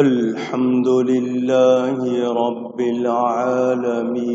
الحمد لله رب العالمين،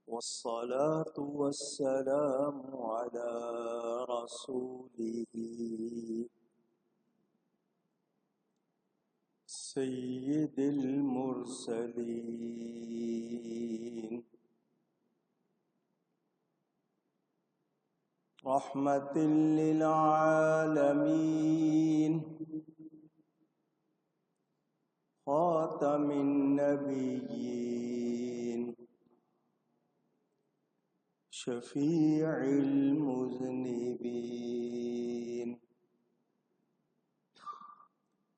والصلاة والسلام على رسوله سيد المرسلين، رحمة للعالمين، خاتم النبيين، شفيع المذنبين،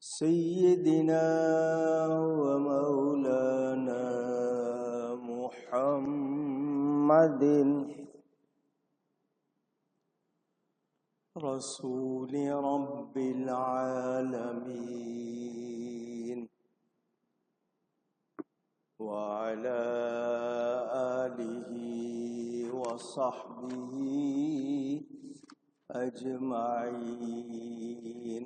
سيدنا ومولانا محمد رسول رب العالمين، وعلى آله وصحبه أجمعين.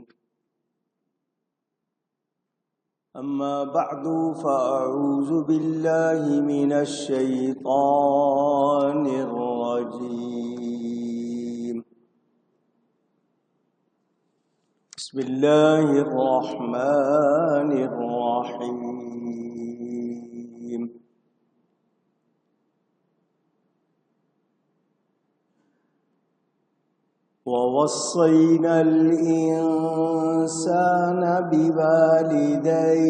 أما بعد، فأعوذ بالله من الشيطان الرجيم. بسم الله الرحمن الرحيم. ووصينا الإنسان بوالديه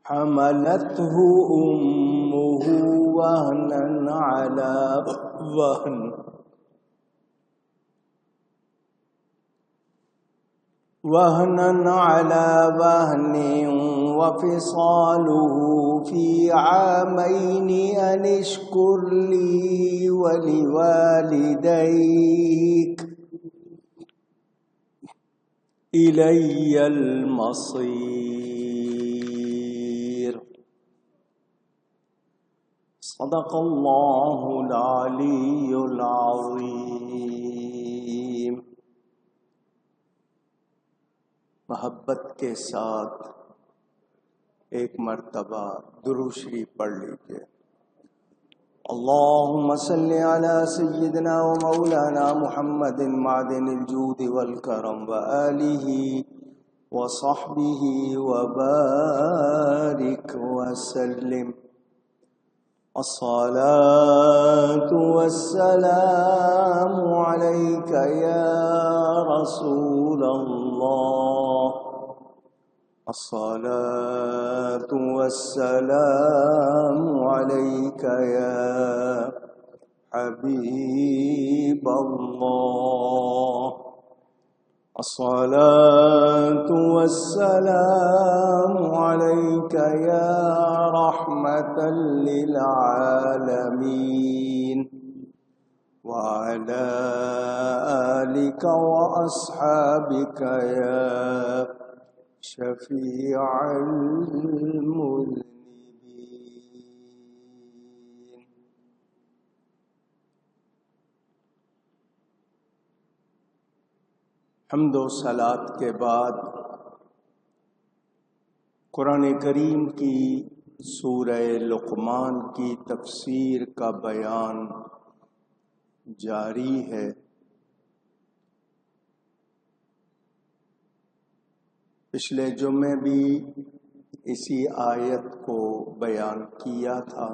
حملته أمه وهنا على وهن وفصاله في عامين أن اشكر لي ولوالديك إلي المصير. صدق الله العلي العظيم. محبت کے ساتھ ایک مرتبہ درود شریف پڑھ لیجیے. اللهم صل على سيدنا ومولانا محمد معدن الجود والكرم وآله وصحبه وبارك وسلم. الصلاة والسلام عليك يا رسول الله، الصلاة والسلام عليك يا حبيب الله، الصلاة والسلام عليك يا رحمة للعالمين، وعلى آلك وأصحابك يا شفيع المذنبين. حمد و صلات کے بعد قرآن کریم کی سورہ لقمان کی تفسیر کا بیان جاری ہے. پچھلے جمعے بھی اسی آیت کو بیان کیا تھا.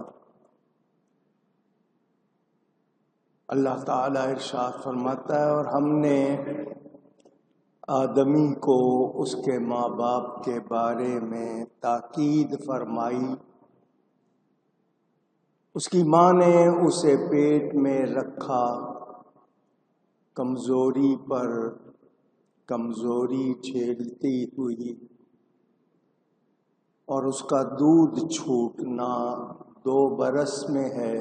اللہ تعالیٰ ارشاد فرماتا ہے، اور ہم نے آدمی کو اس کے ماں باپ کے بارے میں تاکید فرمائی. اس کی ماں نے اسے پیٹ میں رکھا، کمزوری پر کمزوری جھیلتی ہوئی، اور اس کا دودھ چھوٹنا 2 برس میں ہے.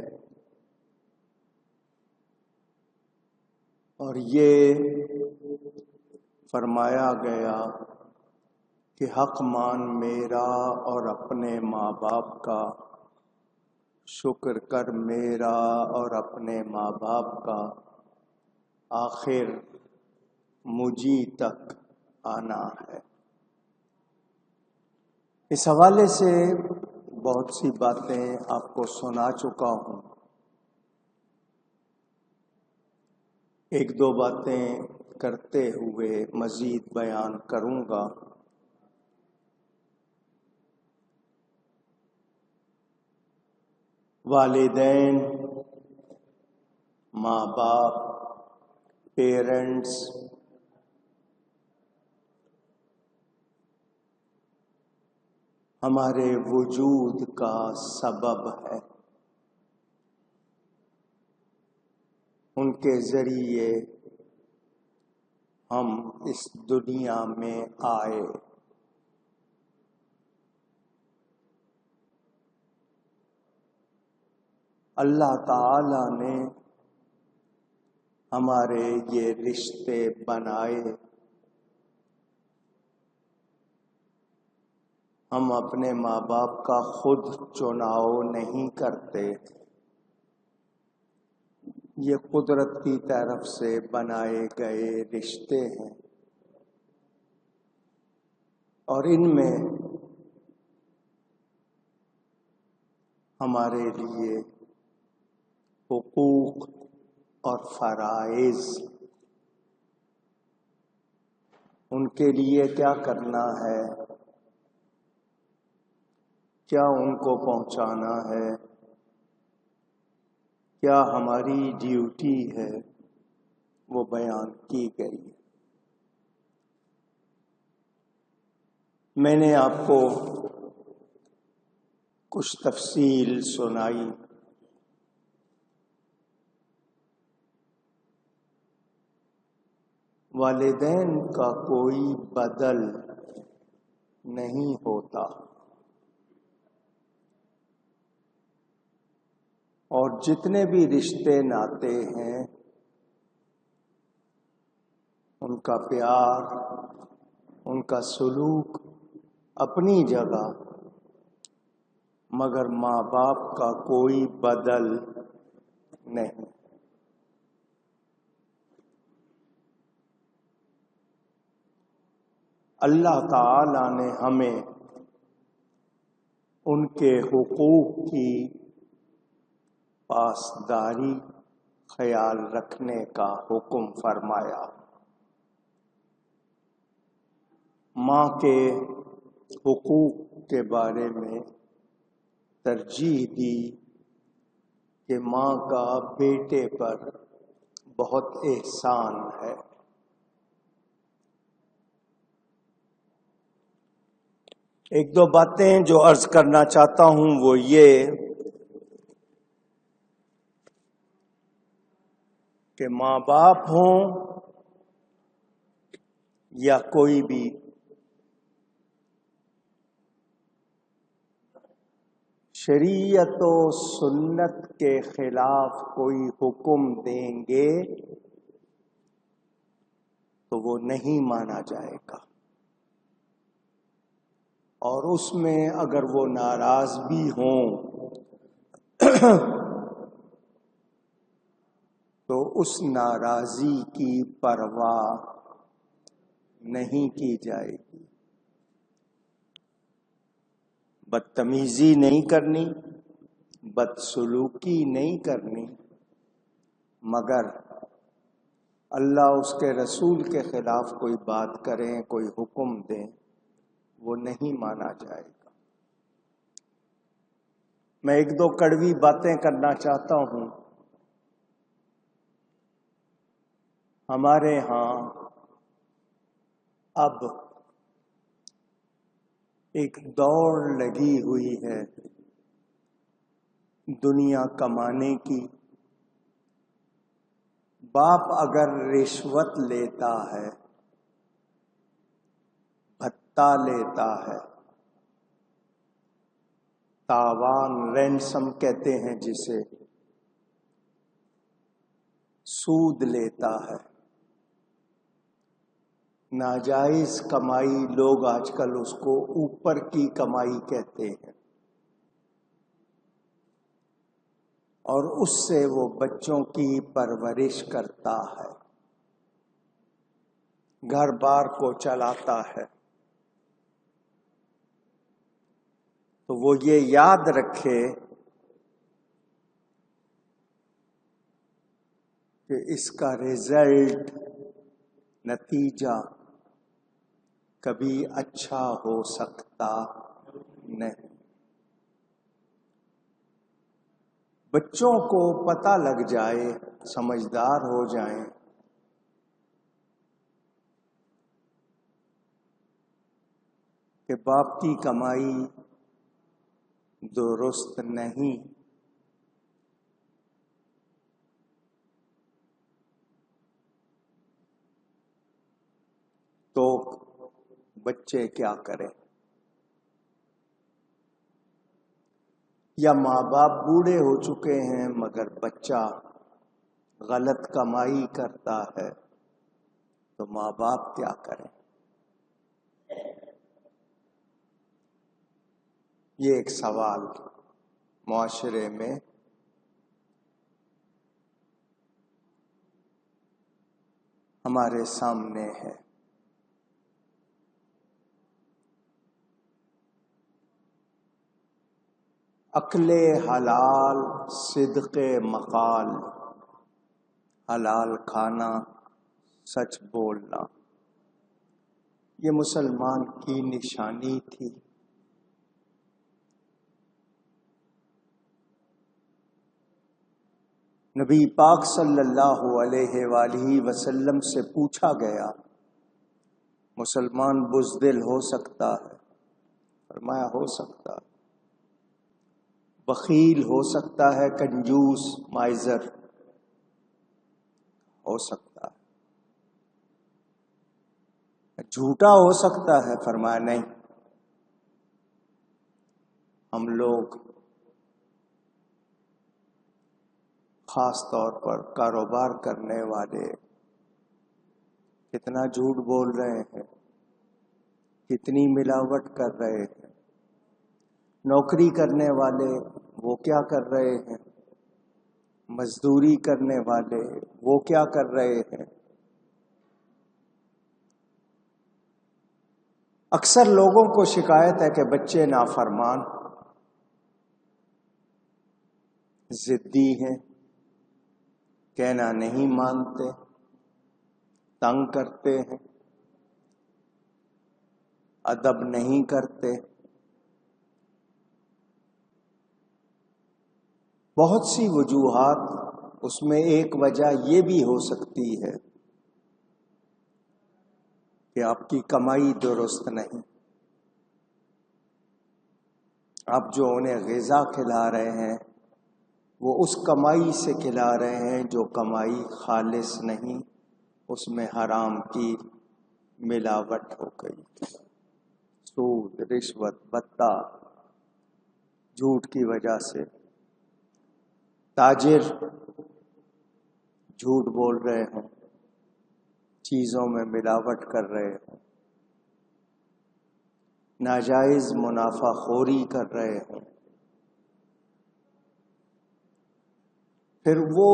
اور یہ فرمایا گیا کہ حق مان میرا اور اپنے ماں باپ کا، شکر کر میرا اور اپنے ماں باپ کا، آخر مجھی تک آنا ہے۔ اس حوالے سے بہت سی باتیں آپ کو سنا چکا ہوں، ایک دو باتیں کرتے ہوئے مزید بیان کروں گا۔ والدین، ماں باپ، پیرنٹس ہمارے وجود کا سبب ہے۔ ان کے ذریعے ہم اس دنیا میں آئے۔ اللہ تعالی نے ہمارے یہ رشتے بنائے، ہم اپنے ماں باپ کا خود چناؤ نہیں کرتے، یہ قدرت کی طرف سے بنائے گئے رشتے ہیں، اور ان میں ہمارے لیے حقوق اور فرائض، ان کے لیے کیا کرنا ہے، کیا ان کو پہنچانا ہے، کیا ہماری ڈیوٹی ہے، وہ بیان کی گئی ہے۔ میں نے آپ کو کچھ تفصیل سنائی، والدین کا کوئی بدل نہیں ہوتا، اور جتنے بھی رشتے ناتے ہیں ان کا پیار، ان کا سلوک اپنی جگہ، مگر ماں باپ کا کوئی بدل نہیں۔ اللہ تعالی نے ہمیں ان کے حقوق کی پاسداری خیال رکھنے کا حکم فرمایا۔ ماں کے حقوق کے بارے میں ترجیح دی کہ ماں کا بیٹے پر بہت احسان ہے۔ ایک دو باتیں جو عرض کرنا چاہتا ہوں وہ یہ کہ ماں باپ ہوں یا کوئی بھی شریعت و سنت کے خلاف کوئی حکم دیں گے تو وہ نہیں مانا جائے گا، اور اس میں اگر وہ ناراض بھی ہوں تو اس ناراضی کی پرواہ نہیں کی جائے گی، بدتمیزی نہیں کرنی، بدسلوکی نہیں کرنی، مگر اللہ اس کے رسول کے خلاف کوئی بات کریں، کوئی حکم دیں، وہ نہیں مانا جائے گا۔ میں ایک دو کڑوی باتیں کرنا چاہتا ہوں۔ ہمارے ہاں اب ایک دوڑ لگی ہوئی ہے دنیا کمانے کی۔ باپ اگر رشوت لیتا ہے، بھتہ لیتا ہے، تاوان رینسم کہتے ہیں جسے، سود لیتا ہے، ناجائز کمائی، لوگ آج کل اس کو اوپر کی کمائی کہتے ہیں، اور اس سے وہ بچوں کی پرورش کرتا ہے، گھر بار کو چلاتا ہے، تو وہ یہ یاد رکھے کہ اس کا رزلٹ، نتیجہ کبھی اچھا ہو سکتا نہیں۔ بچوں کو پتہ لگ جائے، سمجھدار ہو جائیں کہ باپ کی کمائی درست نہیں، تو بچے کیا کریں؟ یا ماں باپ بوڑھے ہو چکے ہیں مگر بچہ غلط کمائی کرتا ہے، تو ماں باپ کیا کریں؟ یہ ایک سوال معاشرے میں ہمارے سامنے ہے۔ عقل حلال، صدق مقال، حلال کھانا، سچ بولنا، یہ مسلمان کی نشانی تھی۔ نبی پاک صلی اللہ علیہ وآلہ وسلم سے پوچھا گیا، مسلمان بزدل ہو سکتا ہے؟ فرمایا ہو سکتا ہے۔ بخیل ہو سکتا ہے؟ کنجوس، مائزر ہو سکتا ہے؟ جھوٹا ہو سکتا ہے؟ فرمایا نہیں۔ ہم لوگ خاص طور پر کاروبار کرنے والے کتنا جھوٹ بول رہے ہیں، کتنی ملاوٹ کر رہے ہیں۔ نوکری کرنے والے وہ کیا کر رہے ہیں، مزدوری کرنے والے وہ کیا کر رہے ہیں۔ اکثر لوگوں کو شکایت ہے کہ بچے نافرمان، ضدی ہیں، کہنا نہیں مانتے، تنگ کرتے ہیں، ادب نہیں کرتے۔ بہت سی وجوہات، اس میں ایک وجہ یہ بھی ہو سکتی ہے کہ آپ کی کمائی درست نہیں۔ آپ جو انہیں غذا کھلا رہے ہیں وہ اس کمائی سے کھلا رہے ہیں جو کمائی خالص نہیں، اس میں حرام کی ملاوٹ ہو گئی۔ سود، رشوت، بھتہ، جھوٹ کی وجہ سے تاجر جھوٹ بول رہے ہوں، چیزوں میں ملاوٹ کر رہے ہوں، ناجائز منافع خوری کر رہے ہوں، پھر وہ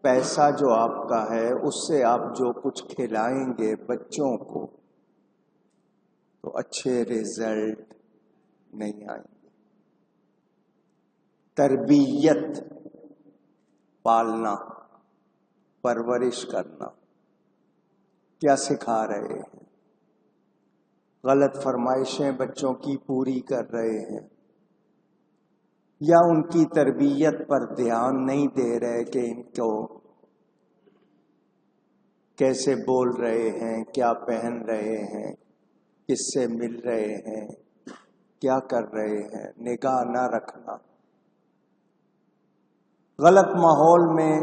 پیسہ جو آپ کا ہے اس سے آپ جو کچھ کھلائیں گے بچوں کو تو اچھے رزلٹ نہیں آئیں گے۔ تربیت، پالنا، پرورش کرنا، کیا سکھا رہے ہیں؟ غلط فرمائشیں بچوں کی پوری کر رہے ہیں یا ان کی تربیت پر دھیان نہیں دے رہے کہ ان کو کیسے بول رہے ہیں، کیا پہن رہے ہیں، کس سے مل رہے ہیں، کیا کر رہے ہیں، نگاہ نہ رکھنا۔ غلط ماحول میں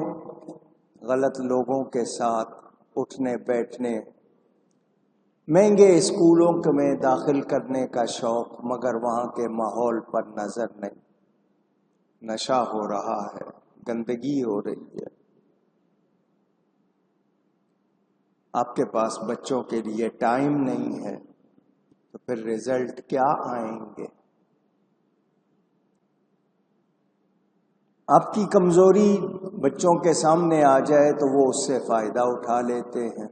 غلط لوگوں کے ساتھ اٹھنے بیٹھنے، مہنگے اسکولوں میں داخل کرنے کا شوق مگر وہاں کے ماحول پر نظر نہیں۔ نشہ ہو رہا ہے، گندگی ہو رہی ہے، آپ کے پاس بچوں کے لیے ٹائم نہیں ہے، تو پھر رزلٹ کیا آئیں گے؟ آپ کی کمزوری بچوں کے سامنے آ جائے تو وہ اس سے فائدہ اٹھا لیتے ہیں،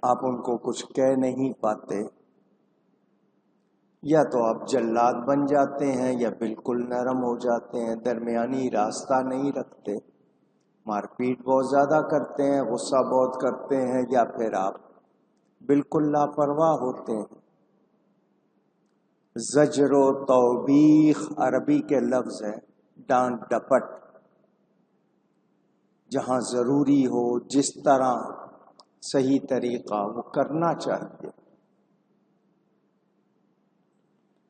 آپ ان کو کچھ کہہ نہیں پاتے، یا تو آپ جلاد بن جاتے ہیں یا بالکل نرم ہو جاتے ہیں، درمیانی راستہ نہیں رکھتے، مار پیٹ بہت زیادہ کرتے ہیں، غصہ بہت کرتے ہیں، یا پھر آپ بالکل لاپرواہ ہوتے ہیں۔ زجر و توبیخ عربی کے لفظ ہیں، ڈانٹ ڈپٹ، جہاں ضروری ہو، جس طرح صحیح طریقہ وہ کرنا چاہیے۔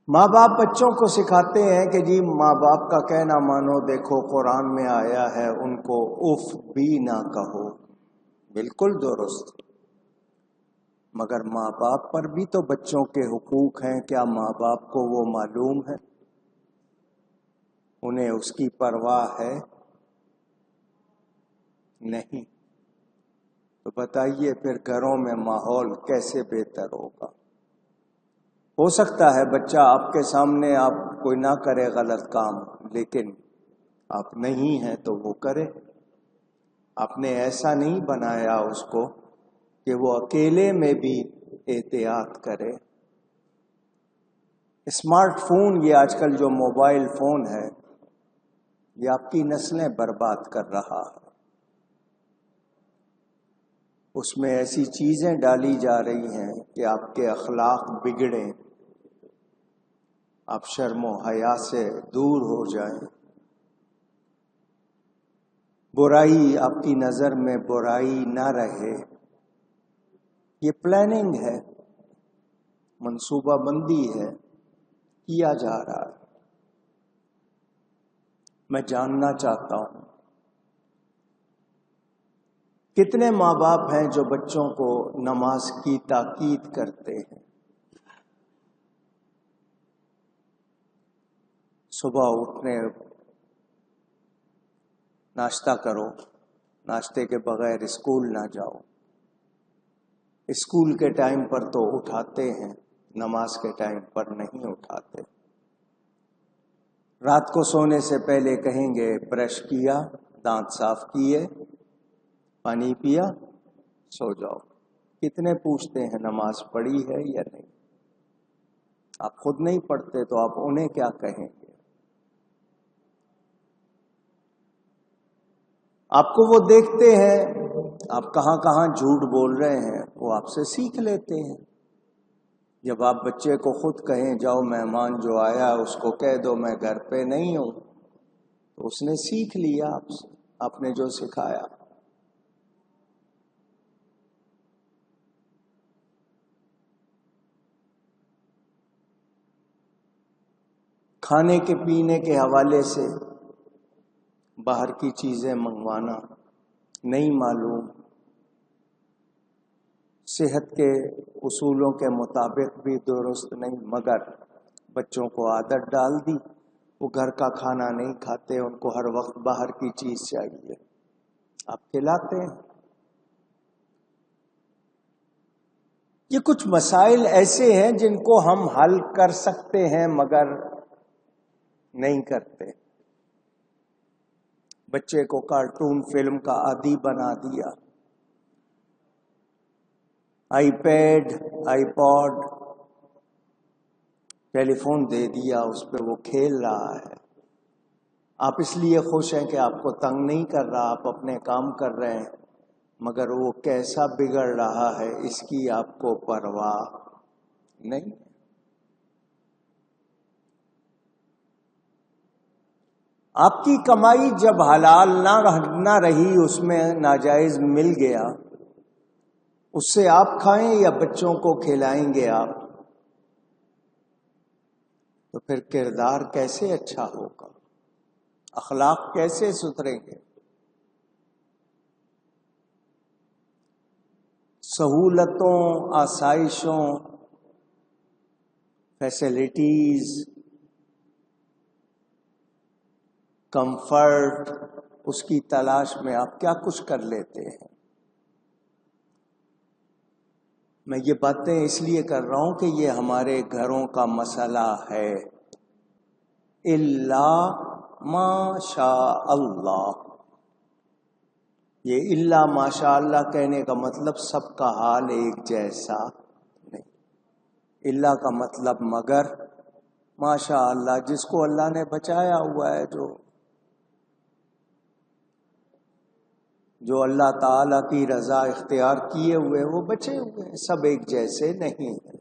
ماں باپ بچوں کو سکھاتے ہیں کہ جی ماں باپ کا کہنا مانو، دیکھو قرآن میں آیا ہے ان کو اف بھی نہ کہو، بالکل درست، مگر ماں باپ پر بھی تو بچوں کے حقوق ہیں، کیا ماں باپ کو وہ معلوم ہے؟ انہیں اس کی پرواہ ہے؟ نہیں۔ تو بتائیے پھر گھروں میں ماحول کیسے بہتر ہوگا؟ ہو سکتا ہے بچہ آپ کے سامنے آپ کوئی نہ کرے غلط کام، لیکن آپ نہیں ہیں تو وہ کرے۔ آپ نے ایسا نہیں بنایا اس کو کہ وہ اکیلے میں بھی احتیاط کرے۔ اسمارٹ فون، یہ آج کل جو موبائل فون ہے، یہ آپ کی نسلیں برباد کر رہا ہے۔ اس میں ایسی چیزیں ڈالی جا رہی ہیں کہ آپ کے اخلاق بگڑیں، آپ شرم و حیا سے دور ہو جائیں، برائی آپ کی نظر میں برائی نہ رہے۔ یہ پلاننگ ہے، منصوبہ بندی ہے، کیا جا رہا ہے۔ میں جاننا چاہتا ہوں کتنے ماں باپ ہیں جو بچوں کو نماز کی تاکید کرتے ہیں؟ صبح اٹھنے ناشتہ کرو، ناشتے کے بغیر اسکول نہ جاؤ۔ اسکول کے ٹائم پر تو اٹھاتے ہیں، نماز کے ٹائم پر نہیں اٹھاتے۔ رات کو سونے سے پہلے کہیں گے برش کیا، دانت صاف کیے، پانی پیا، سو جاؤ۔ کتنے پوچھتے ہیں نماز پڑھی ہے یا نہیں؟ آپ خود نہیں پڑھتے تو آپ انہیں کیا کہیں گے؟ آپ کو وہ دیکھتے ہیں، آپ کہاں کہاں جھوٹ بول رہے ہیں، وہ آپ سے سیکھ لیتے ہیں۔ جب آپ بچے کو خود کہیں جاؤ مہمان جو آیا اس کو کہہ دو میں گھر پہ نہیں ہوں، تو اس نے سیکھ لیا آپ سے، آپ نے جو سکھایا۔ کھانے کے پینے کے حوالے سے باہر کی چیزیں منگوانا نہیں معلوم، صحت کے اصولوں کے مطابق بھی درست نہیں، مگر بچوں کو عادت ڈال دی، وہ گھر کا کھانا نہیں کھاتے، ان کو ہر وقت باہر کی چیز چاہیے، آپ کھلاتے ہیں۔ یہ کچھ مسائل ایسے ہیں جن کو ہم حل کر سکتے ہیں مگر نہیں کرتے۔ بچے کو کارٹون فلم کا عادی بنا دیا، iPad, iPod, telephone دے دیا، اس پہ وہ کھیل رہا ہے۔ آپ اس لیے خوش ہیں کہ آپ کو تنگ نہیں کر رہا، آپ اپنے کام کر رہے ہیں، مگر وہ کیسا بگڑ رہا ہے اس کی آپ کو پرواہ نہیں۔ آپ کی کمائی جب حلال نہ رہی، اس میں ناجائز مل گیا، اس سے آپ کھائیں یا بچوں کو کھلائیں گے آپ؟ تو پھر کردار کیسے اچھا ہوگا؟ اخلاق کیسے سدھریں گے؟ سہولتوں، آسائشوں، فیسلٹیز، کمفرٹ، اس کی تلاش میں آپ کیا کچھ کر لیتے ہیں۔ میں یہ باتیں اس لیے کر رہا ہوں کہ یہ ہمارے گھروں کا مسئلہ ہے، الا ماشاء اللہ. یہ الا ماشاء اللہ کہنے کا مطلب سب کا حال ایک جیسا نہیں. الا کا مطلب مگر، ماشاء اللہ جس کو اللہ نے بچایا ہوا ہے، جو اللہ تعالیٰ کی رضا اختیار کیے ہوئے وہ بچے ہوئے ہیں، سب ایک جیسے نہیں ہیں.